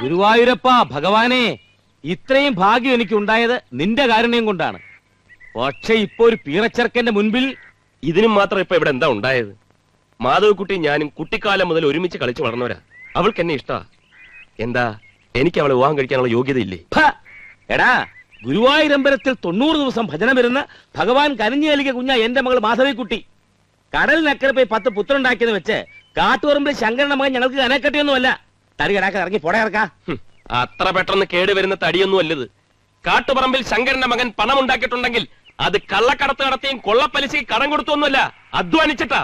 ഗുരുവായൂരപ്പ ഭഗവാനെ, ഇത്രയും ഭാഗ്യം എനിക്കുണ്ടായത് നിന്റെ കാരുണ്യം കൊണ്ടാണ്. പക്ഷെ ഇപ്പൊ ഒരു പീറച്ചെറുക്കന്റെ മുൻപിൽ ഇതിനും മാത്രം ഇപ്പൊ ഇവിടെ എന്താ ഉണ്ടായത്? മാധവക്കുട്ടി ഞാനും കുട്ടിക്കാലം മുതൽ ഒരുമിച്ച് കളിച്ചു വളർന്നവരാ. അവൾക്ക് എന്നെ ഇഷ്ടാ. എന്താ, എനിക്ക് അവളെ വിവാഹം കഴിക്കാനുള്ള യോഗ്യതയില്ലേ? എടാ, ഗുരുവായൂരമ്പലത്തിൽ 90 ദിവസം ഭജന വരുന്ന ഭഗവാൻ കനിഞ്ഞു നൽകിയ കുഞ്ഞ എന്റെ മകൾ മാധവിക്കുട്ടി. കടലിനക്കരെ പോയി 10 പുത്രനുണ്ടാക്കിയെന്ന് വെച്ച് കാട്ടുപറമ്പിൽ ശങ്കരന്റെ മകൻ ഞങ്ങൾക്ക് കനക്കട്ടിയൊന്നുമല്ല. തടി കടാക്ക ഇറങ്ങി പോടയിറക്കാ. അത്ര പെട്ടെന്ന് കേടുവരുന്ന തടിയൊന്നും അല്ലത്. കാട്ടുപറമ്പിൽ ശങ്കരന്റെ മകൻ പണം ഉണ്ടാക്കിയിട്ടുണ്ടെങ്കിൽ അത് കള്ളക്കടത്ത് നടത്തിയും കൊള്ളപ്പലിശയ്ക്ക് കടം കൊടുത്തൊന്നുമല്ല, അധ്വാനിച്ചിട്ടാ.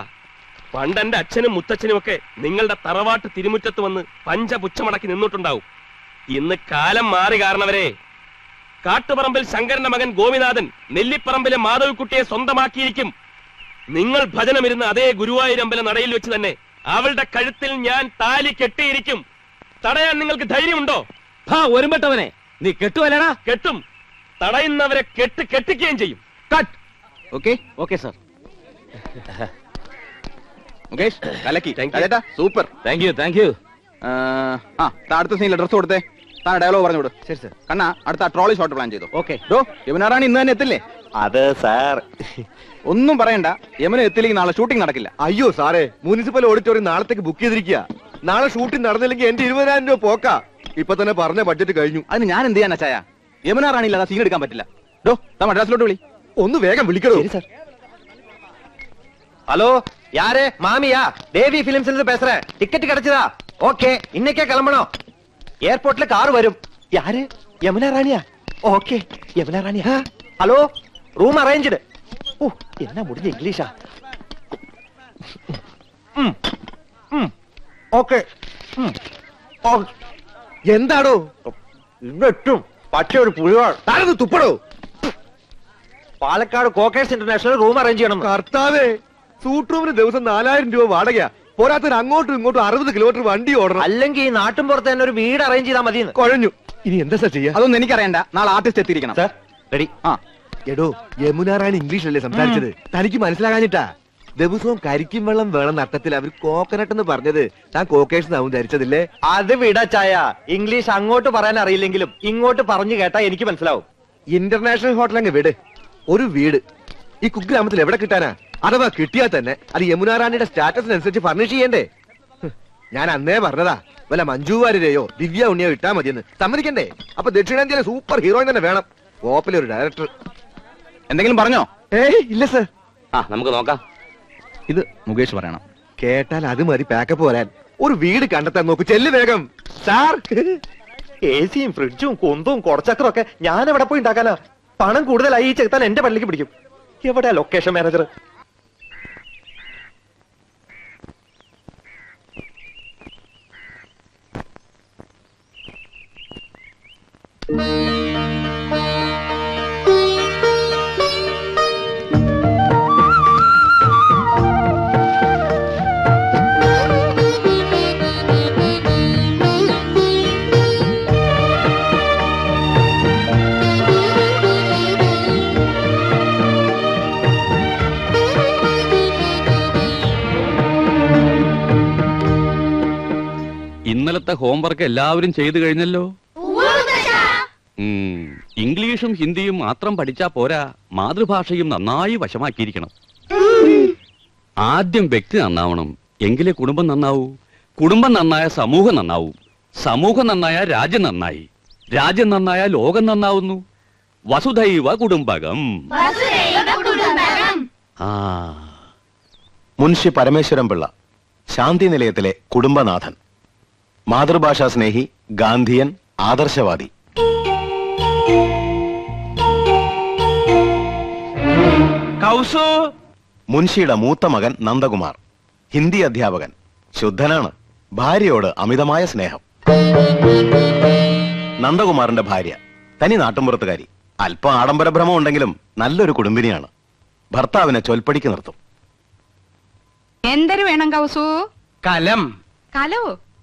പണ്ട് എന്റെ അച്ഛനും മുത്തച്ഛനും ഒക്കെ നിങ്ങളുടെ തറവാട്ട് തിരുമുറ്റത്ത് വന്ന് പഞ്ചപുച്ഛമടക്കി നിന്നിട്ടുണ്ടാവും. ഇന്ന് കാലം മാറി കാരണവരെ. കാട്ടുപറമ്പിൽ ശങ്കരന്റെ മകൻ ഗോപിനാഥൻ നെല്ലിപ്പറമ്പിലെ മാധവിക്കുട്ടിയെ സ്വന്തമാക്കിയിരിക്കും. നിങ്ങൾ ഭജനമിരുന്ന അതേ ഗുരുവായൂരമ്പല നടയിൽ വെച്ച് തന്നെ അവളുടെ കഴുത്തിൽ ഞാൻ താലി കെട്ടിയിരിക്കും. തടയാൻ നിങ്ങൾക്ക് ധൈര്യമുണ്ടോ? ഒരുമ്പെട്ടവനെ, നീ കെട്ടുവല്ലടാ? കെട്ടും. തടയുന്നവരെ കെട്ടിക്കുകയും ചെയ്യും. Cut. Okay okay sir. Mukesh, കലക്കി. Super. Thank you thank you. അടുത്ത സീനിൽ ഡ്രസ് കൊടുത്തേ. താൻ ഡയലോഗ് പറഞ്ഞോട്. ശരി സാർ. കണ്ണാ, അടുത്ത ട്രോളി ഷോട്ട് പ്ലാൻ ചെയ്തു. ഓക്കെ. യമുനാറാണി ഇന്ന് തന്നെ എത്തില്ലേ? അത് സാർ, ഒന്നും പറയണ്ട. യമുന എത്തില്ലെങ്കിൽ നാളെ ഷൂട്ടിംഗ് നടക്കില്ല. അയ്യോ സാറേ, മുനിസിപ്പൽ ഓഡിറ്റോറിയം നാളത്തേക്ക് ബുക്ക് ചെയ്തിരിക്കുക. നാളെ ഷൂട്ടിംഗ് നടന്നില്ലെങ്കിൽ എന്റെ 20,000 രൂപ പോക്കാ. ഇപ്പൊ തന്നെ പറഞ്ഞ ബഡ്ജറ്റ് കഴിഞ്ഞു. അതിന് ഞാൻ എന്ത് ചെയ്യാൻ അച്ചായ? യമുനാറാണി ഇല്ലാതെ സീൻ എടുക്കാൻ പറ്റില്ല. മദ്രാസിലോട്ട് വിളി. ഒന്ന് വേഗം വിളിക്കണോ? ശരി സാർ. ஹலோ, யாரு? மாமியா? தேவி பிலிம்ஸ்ல இருந்து பேசுறேன். டிக்கெட் கிடைச்சதா? ஓகே, இன்னைக்கே கிளம்பணும். ஏர்போர்ட்ல கார் வரும். யாரு? யமுனா ராணியா? ஓகே, யமுனா ராணியா? Hello, room arranged. ஓ, என்ன முடிஞ்ச இங்கிலீஷா? ഓക്കെ. എന്താടോ ഇന്നെത്തും. പക്ഷെ ഒരു പുലിവാൾ. താനത് തുപ്പടോ. പാലക്കാട് കോക്കേഴ്സ് ഇന്റർനാഷണൽ റൂം അറേഞ്ച് ചെയ്യണം. കർത്താവേ, സൂട്ട് റൂമിന് ദിവസം 4,000 രൂപ വാടകയാ. പോരാത്തതിന് അങ്ങോട്ടും ഇങ്ങോട്ടും 60 കിലോമീറ്റർ വണ്ടി ഓടണം. അല്ലെങ്കിൽ ഈ നാട്ടും പുറത്ത് തന്നെ ഒരു വീട് അറേഞ്ച് ചെയ്താൽ മതി. കുഴഞ്ഞു. ഇനി എന്താ സാർ ചെയ്യാ? അതൊന്നും എനിക്കറിയണ്ട. നാളെ ആർട്ടിസ്റ്റ് എത്തിയിരിക്കണം. Sir ready. എടോ, യമുന റാണി ഇംഗ്ലീഷല്ലേ സംസാരിച്ചത്? തനിക്ക് മനസ്സിലാകാഞ്ഞിട്ടാ. ദിവസവും കരിക്കും വെള്ളം വേണം അർത്ഥത്തിൽ അവർ കോക്കനട്ട് എന്ന് പറഞ്ഞത്. താൻ കോക്കേഴ്സ് ആവും ധരിച്ചതില്ലേ? അത് വിടച്ചായ. ഇംഗ്ലീഷ് അങ്ങോട്ട് പറയാൻ അറിയില്ലെങ്കിലും ഇങ്ങോട്ട് പറഞ്ഞു കേട്ടാ എനിക്ക് മനസ്സിലാവും. ഇന്റർനാഷണൽ ഹോട്ടൽ അങ്ങ് വിട്. ഒരു വീട് ഈ കുഗ്രാമത്തിൽ എവിടെ കിട്ടാനാ? അഥവാ കിട്ടിയാൽ തന്നെ അത് യമുന റാണിയുടെ സ്റ്റാറ്റസിനനുസരിച്ച് ഫർണിഷ് ചെയ്യണ്ടേ? ഞാൻ അന്നേ പറഞ്ഞതാ, വല്ല മഞ്ജു വാര്യരെയോ ദിവ്യ ഉണ്ണിയോ ഇട്ടാ മതിയെന്ന്. സമ്മതിക്കണ്ടേ? അപ്പൊ ദക്ഷിണേന്ത്യയിലെ സൂപ്പർ ഹീറോയിൻ തന്നെ വേണം. കോപ്പിലെ ഒരു ഡയറക്ടർ. എന്തെങ്കിലും പറഞ്ഞോ? ഇല്ല സർ. നമുക്ക് നോക്കാം. ഇത് മുകേഷ് പറയണം. കേട്ടാൽ അത് മതി പാക്കപ്പ് വരാൻ. ഒരു വീട് കണ്ടെത്താൻ നോക്ക്. ചെല്ല് വേഗം. സാർ, എസിയും ഫ്രിഡ്ജും കൊന്തും കുറച്ചക്കറും ഒക്കെ ഞാൻ എവിടെ പോയി ഉണ്ടാക്കാനാ? പണം കൂടുതലായി ഈ ചെറുത്താൻ എന്റെ പള്ളിക്ക് പിടിക്കും. എവിടെയാ ലൊക്കേഷൻ മാനേജർ? ഇന്നലത്തെ ഹോംവർക്ക് എല്ലാവരും ചെയ്തു കഴിഞ്ഞല്ലോ. ഇംഗ്ലീഷും ഹിന്ദിയും മാത്രം പഠിച്ചാ പോരാ, മാതൃഭാഷയും നന്നായി വശമാക്കിയിരിക്കണം. ആദ്യം വ്യക്തി നന്നാവണം, എങ്കിലേ കുടുംബം നന്നാവൂ. കുടുംബം നന്നായ സമൂഹം നന്നാവൂ. സമൂഹം നന്നായ രാജ്യം നന്നായി. രാജ്യം നന്നായ ലോകം നന്നാവുന്നു. വസുധൈവ കുടുംബകം. മുൻഷി പരമേശ്വരൻ പിള്ള, ശാന്തി നിലയത്തിലെ കുടുംബനാഥൻ, മാതൃഭാഷാ സ്നേഹി, ഗാന്ധിയൻ, ആദർശവാദി. കൗസു. മുൻഷിയുടെ മൂത്ത മകൻ നന്ദകുമാർ, ഹിന്ദി അധ്യാപകൻ, ശുദ്ധനാണ്, ഭാര്യയോട് അമിതമായ സ്നേഹം. നന്ദകുമാറിന്റെ ഭാര്യ തനി നാട്ടുമ്പുറത്തുകാരി, അല്പം ആഡംബരഭ്രമം ഉണ്ടെങ്കിലും നല്ലൊരു കുടുംബിനിയാണ്. ഭർത്താവിനെ ചൊൽപ്പടിക്ക് നിർത്തും. എന്തൊരു വേണം കൗസു? കലം. കലോ?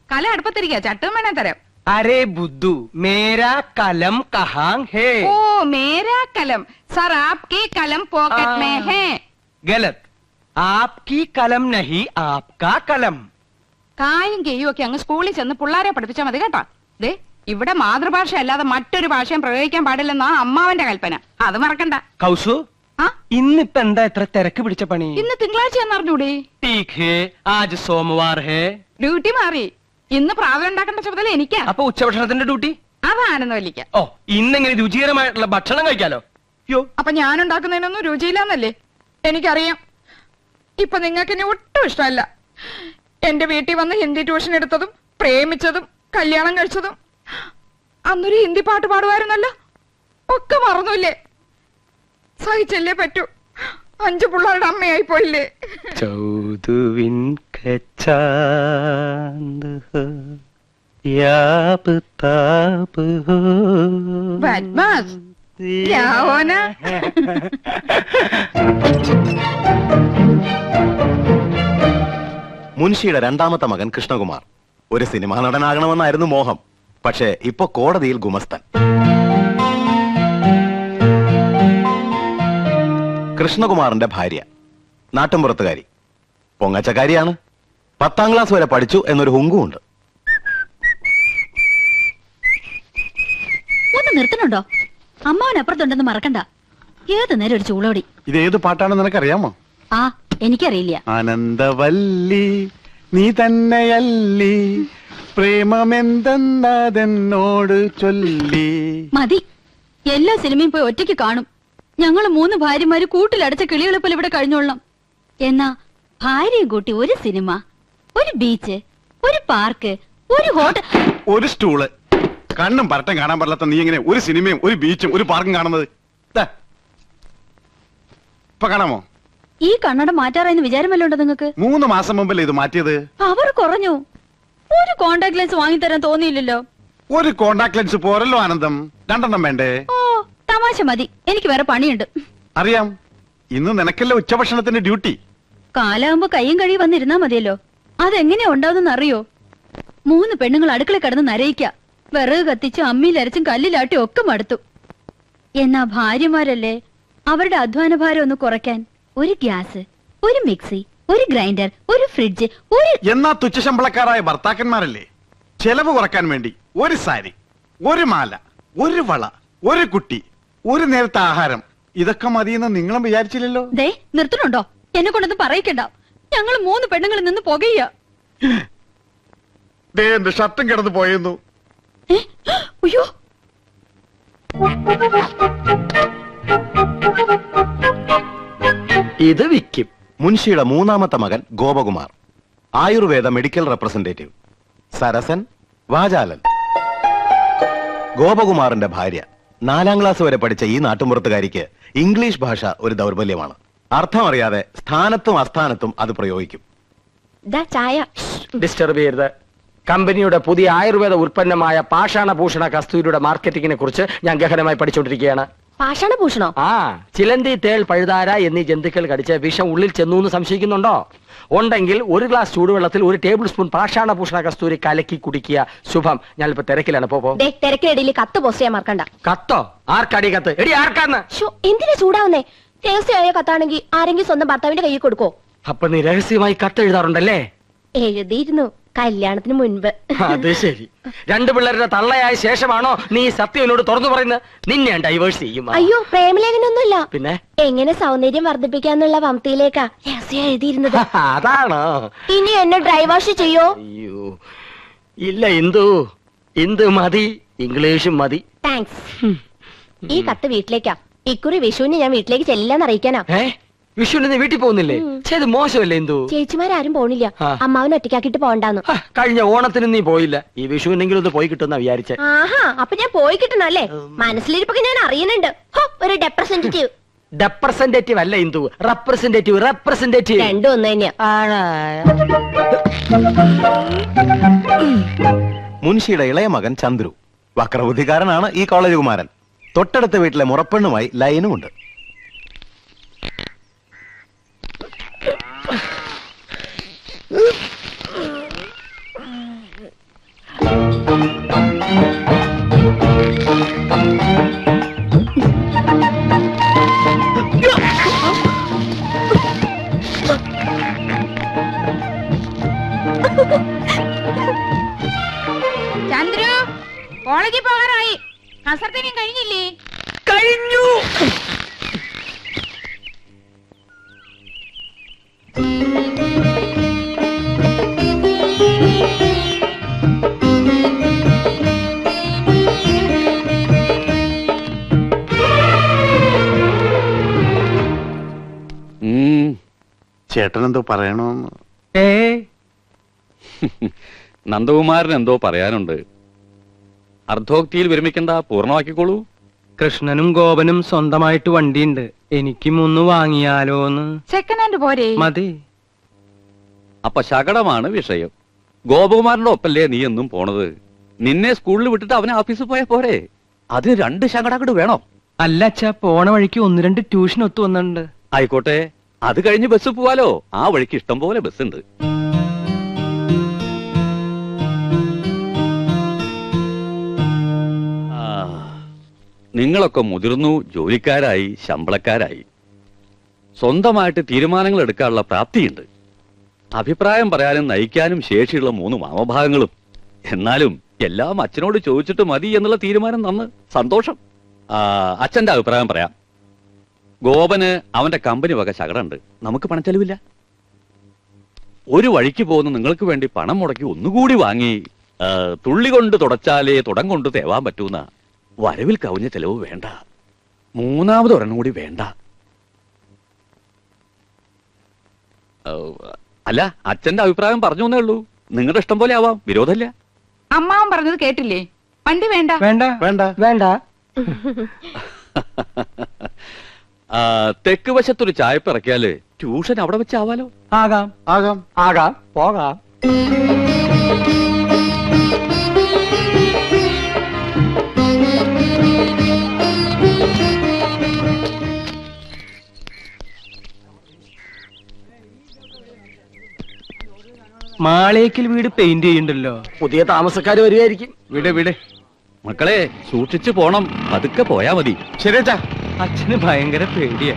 കല അടുപ്പത്തിരിക്കുക, ചട്ടും വേണേ തരാം. अरे बुद्धू, मेरा कलम कहाँ है? ओ मेरा कलम सर, आपकी कलम पॉकेट में है. ഗലത്. ആപ്കി കലം നഹി ആപ്കാ കലം. കായും കെയ്യും ഒക്കെ അങ്ങ് സ്കൂളിൽ ചെന്ന് പിള്ളാരെ പഠിപ്പിച്ചാൽ മതി കേട്ടോ. ദേ ഇവിടെ മാതൃഭാഷ അല്ലാതെ മറ്റൊരു ഭാഷയും പ്രയോഗിക്കാൻ പാടില്ലെന്നാ അമ്മാവന്റെ കൽപ്പന. അത് മറക്കണ്ട. കൗസു, ആ ഇന്നിപ്പ എന്താ എത്ര തിരക്ക് പിടിച്ച പണി? ഇന്ന് തിങ്കളാഴ്ച എന്നറിഞ്ഞൂടെ? ടീക്ക് ഹേ, ആജ് സോമവാർ ഹേ. ഡ്യൂട്ടി മാറി. ഇന്ന് പ്രാവൽ ഉണ്ടാക്കേണ്ട ചുമതല എനിക്കാ. അപ്പൊ ഉച്ചഭക്ഷണത്തിന്റെ ഡ്യൂട്ടി? അതാണെന്ന് വലിക്ക. ഓ, ഇന്നെങ്ങനെ രുചികരമായിട്ടുള്ള ഭക്ഷണം കഴിക്കാലോ. യോ, അപ്പൊ ഞാൻ ഉണ്ടാക്കുന്നതിനൊന്നും രുചിയില്ലെന്നല്ലേ എനിക്കറിയാം. ഇപ്പൊ നിങ്ങൾക്ക് എന്നെ ഒട്ടും ഇഷ്ടമല്ല. എന്റെ വീട്ടിൽ വന്ന് ഹിന്ദി ട്യൂഷൻ എടുത്തതും പ്രേമിച്ചതും കല്യാണം കഴിച്ചതും അന്നൊരു ഹിന്ദി പാട്ട് പാടുമായിരുന്നല്ലോ, ഒക്കെ മറന്നില്ലേ? സഹിച്ചല്ലേ പറ്റൂ. 5 പിള്ളേരുടെ അമ്മയായി പോയില്ലേ? ചൗദുവിൻ കച്ചാന്ത് ഹോ, യാബ് താബ് ഹോ. ബദ്മാസ്. രാവണ. മുൻഷിയുടെ രണ്ടാമത്തെ മകൻ കൃഷ്ണകുമാർ ഒരു സിനിമാ നടനാകണമെന്നായിരുന്നു മോഹം. പക്ഷേ ഇപ്പൊ കോടതിയിൽ ഗുമസ്തൻ. കൃഷ്ണകുമാറിന്റെ ഭാര്യ നാട്ടുംപുറത്തുകാരി, പൊങ്ങച്ചക്കാരിയാണ്. 10ാം ക്ലാസ് വരെ പഠിച്ചു എന്നൊരു ഹുങ്കുമുണ്ട്. ഒന്ന് നിർത്തണുണ്ടോ? അമ്മാവൻ അപ്പുറത്തുണ്ടെന്ന് മറക്കണ്ട. ഏത് നേരം ഒരു ചൂളോടി. ഇത് ഏത് പാട്ടാണെന്ന് നിനക്കറിയാമോ? ആ, എനിക്കറിയില്ല. ആനന്ദവല്ലി നീ തന്നെയല്ലി, പ്രേമമെന്തെന്നതെന്നോട് ചൊല്ലി. മതി. എല്ലാ സിനിമയും പോയി ഒറ്റയ്ക്ക് കാണും. ഞങ്ങള് 3 ഭാര്യമാര് കൂട്ടിലടച്ച കിളികളെ പോലെ ഇവിടെ കഴിഞ്ഞോളണം. എന്നാ ഭാര്യയും കൂട്ടി ഒരു സിനിമ, ഒരു ബീച്ച്, ഒരു പാർക്ക്, ഒരു ഹോട്ടൽ, ഒരു സ്റ്റൂള്. കണ്ണും പരട്ടം കാണാൻ പാടില്ലാത്ത നീ എങ്ങനെ ഒരു സിനിമയും ഒരു ബീച്ചും ഒരു പാർക്കും കാണുന്നത്? ഇപ്പൊ കാണാമോ? ഈ കണ്ണട മാറ്റാറായെന്ന് വിചാരമല്ലോണ്ടോ നിങ്ങൾക്ക്? 3 മാസം മുമ്പല്ലേ ഇത് മാറ്റിയത്? അവർ കുറഞ്ഞു. ഒരു കോണ്ടാക്ട് ലെൻസ് വാങ്ങിത്തരാൻ തോന്നിയില്ലല്ലോ. ഒരു കോണ്ടാക്ട് ലെൻസ് പോരല്ലോ ആനന്ദം, 2 വേണ്ടേ? ഓ, തമാശ മതി. എനിക്ക് വേറെ പണിയുണ്ട്. അറിയാം, ഇന്ന് നിനക്കല്ലേ ഉച്ചഭക്ഷണത്തിന്റെ ഡ്യൂട്ടി. കാലാകുമ്പോ കയ്യും കഴിയും വന്നിരുന്നാ മതിയല്ലോ. അതെങ്ങനെയാ ഉണ്ടാവുന്ന അറിയോ? 3 പെണ്ണുങ്ങൾ അടുക്കള കിടന്ന് നരയിക്ക. വിറക് കത്തിച്ച് അമ്മിയിലരച്ചും കല്ലിലാട്ടി ഒക്കെ മടുത്തു. എന്നാ ഭാര്യമാരല്ലേ, അവരുടെ അധ്വാന ഭാരം ഒന്ന് കുറയ്ക്കാൻ ഒരു ഗ്യാസ്, ഒരു മിക്സി, ഒരു ഗ്രൈൻഡർ, ഒരു ഫ്രിഡ്ജ്, ഒരു... എന്നാ തുച്ഛശമ്പളക്കാരായ ഭർത്താക്കന്മാരല്ലേ ചെലവ് കുറക്കാൻ വേണ്ടി ഒരു സാരി, ഒരു മാല, ഒരു വള, ഒരു കുട്ടി, ഒരു നേരത്തെ ആഹാരം, ഇതൊക്കെ മതിയെന്ന് നിങ്ങളും വിചാരിച്ചില്ലല്ലോ. ദേ നിർത്തണുണ്ടോ? എന്നെ കൊണ്ടൊന്നും പറയിക്കണ്ട. ഞങ്ങൾ 3 പെണ്ണുങ്ങളിൽ നിന്ന് പുകയ്യ. എന്റെ ഷർട്ടും കിടന്നു പോയിരുന്നു. അയ്യോ, ഇത് വിക്കും. മുൻഷിയുടെ 3ാമത്തെ മകൻ ഗോപകുമാർ, ആയുർവേദ മെഡിക്കൽ റെപ്രസെന്റേറ്റീവ്. സരസൻ, വാചാലൻ. ഗോപകുമാറിന്റെ ഭാര്യ 4ാം ക്ലാസ് വരെ പഠിച്ച ഈ നാട്ടുമ്പുറത്തുകാരിക്ക് ഇംഗ്ലീഷ് ഭാഷ ഒരു ദൗർബല്യമാണ്. അർത്ഥമറിയാതെ സ്ഥാനത്തും അസ്ഥാനത്തും അത് പ്രയോഗിക്കും. ചായ ഡിസ്റ്റർബ് ചെയ്യരുത്. കമ്പനിയുടെ പുതിയ ആയുർവേദ ഉൽപ്പന്നമായ പാഷാണഭൂഷണ കസ്തൂരിയുടെ മാർക്കറ്റിംഗിനെ കുറിച്ച് ഞാൻ ഗഹനമായി പഠിച്ചുകൊണ്ടിരിക്കുകയാണ്. പാഷാണഭൂഷണോ? ആ, ചിലന്തി, തേൾ, പഴുതാര എന്നീ ജന്തുക്കൾ കടിച്ച് വിഷം ഉള്ളിൽ ചെന്നു എന്ന് സംശയിക്കുന്നുണ്ടോ? ഉണ്ടെങ്കിൽ 1 ഗ്ലാസ് ചൂടുവെള്ളത്തിൽ 1 ടേബിൾ സ്പൂൺ പാഷാണഭൂഷണ കസ്തൂരി കലക്കി കുടിക്കുക. ശുഭം. ഞാനിപ്പോ തിരക്കിലാണ്. പോ. തിരക്കിനിടയിൽ കത്ത് പോസ്റ്റ് ചെയ്യാൻ മറക്കണ്ട. കത്തോ? ആർക്കടി കത്ത്? എടി ആർക്കാന്ന്? എന്തിനാ ചൂടാവുന്നേ? രഹസ്യമായ കത്താണെങ്കിൽ ആരെങ്കിലും സ്വന്തം ഭർത്താവിന്റെ കയ്യിൽ കൊടുക്കോ? അപ്പൊ നീ രഹസ്യമായി കത്ത് എഴുതാറുണ്ടല്ലേ? എഴുതിയിരുന്നു, കല്യാണത്തിന് മുൻപ്. അത് ശരി. 2 പിള്ളേരുടെ തള്ളയായ ശേഷമാണോ നീ സത്യം എന്നോട് തുറന്നു പറയുന്നത്? നിന്നെ ഞാൻ ഡൈവേഴ്സ് ചെയ്യും. അയ്യോ, പ്രേമലേഖനൊന്നുമില്ല. പിന്നെ എങ്ങനെ സൗന്ദര്യം വർദ്ധിപ്പിക്കാന്നുള്ള വംതിയിലേക്കാ രഹസ്യം എഴുതിയിരുന്നത്. അതാണോ? ഇനി എന്നെ ഡ്രൈവാഷ് ചെയ്യോ? അയ്യോ ഇല്ല ഇന്ദു മതി, ഇംഗ്ലീഷും മതി. താങ്ക്സ്. ഈ കത്ത് വീട്ടിലേക്കാ. ഇക്കുറി വിഷുവിന് ഞാൻ വീട്ടിലേക്ക് ചെല്ലാന്ന് അറിയിക്കാനാ. വിഷുവിന് നീ വീട്ടിൽ പോകുന്നില്ലേ? ചെയ്ത് മോശമല്ലേ ഇന്ദു? ചേച്ചിമാരും പോണില്ല. അമ്മാവൻ ഒറ്റയ്ക്കാക്കിട്ട് പോണ്ടാന്ന്. കഴിഞ്ഞ ഓണത്തിന് നീ പോയില്ല. ഈ വിഷുവിനെങ്കിലും ഒന്ന് പോയി കിട്ടുന്ന വിചാരിച്ചേ. ആഹാ, അപ്പൊ ഞാൻ പോയി കിട്ടണല്ലേ? മനസ്സിലിരിപ്പൊക്കെ ഞാൻ അറിയുന്നുണ്ട്. ഒരു റെപ്രസെന്റേറ്റീവ്. റെപ്രസെന്റേറ്റീവ് അല്ല ഇന്ദു, റെപ്രസെന്റേറ്റീവ്. രണ്ടും ഒന്ന് തന്നെയാ. മുൻഷിയുടെ ഇളയ മകൻ ചന്ദ്രു വക്രബുദ്ധിക്കാരനാണ്. ഈ കോളേജ് കുമാരൻ. തൊട്ടടുത്ത വീട്ടിലെ മുറപ്പെണ്ണുമായി ലൈനുമുണ്ട്. ചന്ദ്രു കോളേജിൽ പോകാറായി. കസർത്തിനും കഴിഞ്ഞില്ലേ? കഴിഞ്ഞു. ചേട്ടൻ എന്തോ പറയണോന്ന്? നന്ദകുമാരൻ എന്തോ പറയാനുണ്ട്. അർദ്ധോക്തിയിൽ വിരമിക്കണ്ട, പൂർണ്ണമാക്കിക്കോളൂ. കൃഷ്ണനും ഗോപനും സ്വന്തമായിട്ട് വണ്ടിയുണ്ട്. എനിക്കും ഒന്ന് വാങ്ങിയാലോന്ന്. സെക്കൻഡ് ഹാൻഡ് പോരെ? മതി. അപ്പൊ ശകടമാണ് വിഷയം. ഗോപകുമാരന്റെ ഒപ്പല്ലേ നീ എന്നും പോണത്? നിന്നെ സ്കൂളിൽ വിട്ടിട്ട് അവനെ ഓഫീസിൽ പോയാ പോരെ? അതിന് 2 ശകടങ്ങട് വേണോ? അല്ല അച്ഛാ, പോണ വഴിക്ക് 1-2 ട്യൂഷൻ ഒത്തു വന്നിട്ടുണ്ട്. ആയിക്കോട്ടെ, അത് കഴിഞ്ഞ് ബസ് പോവാലോ. ആ വഴിക്ക് ഇഷ്ടം പോലെ ബസ് ഉണ്ട്. നിങ്ങളൊക്കെ മുതിർന്നു, ജോലിക്കാരായി, ശമ്പളക്കാരായി, സ്വന്തമായിട്ട് തീരുമാനങ്ങൾ എടുക്കാനുള്ള പ്രാപ്തിയുണ്ട്. അഭിപ്രായം പറയാനും നയിക്കാനും ശേഷിയുള്ള 3 മാമഭാഗങ്ങളും. എന്നാലും എല്ലാം അച്ഛനോട് ചോദിച്ചിട്ട് മതി എന്നുള്ള തീരുമാനം നന്ന് സന്തോഷം. അച്ഛന്റെ അഭിപ്രായം പറയാം. ഗോപന് അവന്റെ കമ്പനി വക ശകടുണ്ട്. നമുക്ക് പണച്ചെലവില്ല. ഒരു വഴിക്ക് പോകുന്ന നിങ്ങൾക്ക് വേണ്ടി പണം മുടക്കി ഒന്നുകൂടി വാങ്ങി തുള്ളി കൊണ്ട് തുടച്ചാലേ തുടം കൊണ്ട് തേവാൻ പറ്റൂന്ന വരവിൽ കവിഞ്ഞ ചെലവ് വേണ്ട. 3ാമത് ഒരെണ്ണം കൂടി വേണ്ട. അല്ല, അച്ഛന്റെ അഭിപ്രായം പറഞ്ഞു എന്നേ ഉള്ളൂ. നിങ്ങളുടെ ഇഷ്ടം പോലെ ആവാം, വിരോധമില്ല. അമ്മാവൻ പറഞ്ഞത് കേട്ടില്ലേ? വണ്ടി വേണ്ട. വേണ്ട വേണ്ട വേണ്ട. തെക്ക് വശത്തൊരു ചായപ്പ് ഇറക്കിയാല് ട്യൂഷൻ അവിടെ വെച്ചാവാലോ. ആകാം ആകാം ആകാം, പോകാം. മാളേക്കിൽ വീട് പെയിന്റ് ചെയ്യണ്ടല്ലോ. പുതിയ താമസക്കാര് വരികയായിരിക്കും. വിട് വിട്. മക്കളെ, സൂക്ഷിച്ചു പോണം. പതുക്കെ പോയാ മതി. ശരി അച്ഛാ. അച്ഛന് ഭയങ്കര പേടിയാ.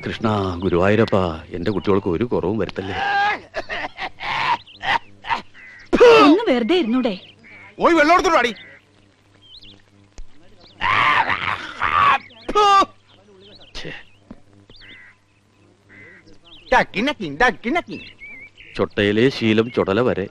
കൃഷ്ണ, ഗുരുവായൂരപ്പ, എന്റെ കുട്ടികൾക്ക് ഒരു കുറവും വരുത്തല്ലേ. ഒന്ന് വെറുതെ ഇരുന്നൂടെ? ഓയ് വെള്ളോടത്തോടി. ചൊട്ടയിലെ ശീലം ചുടല വരെ.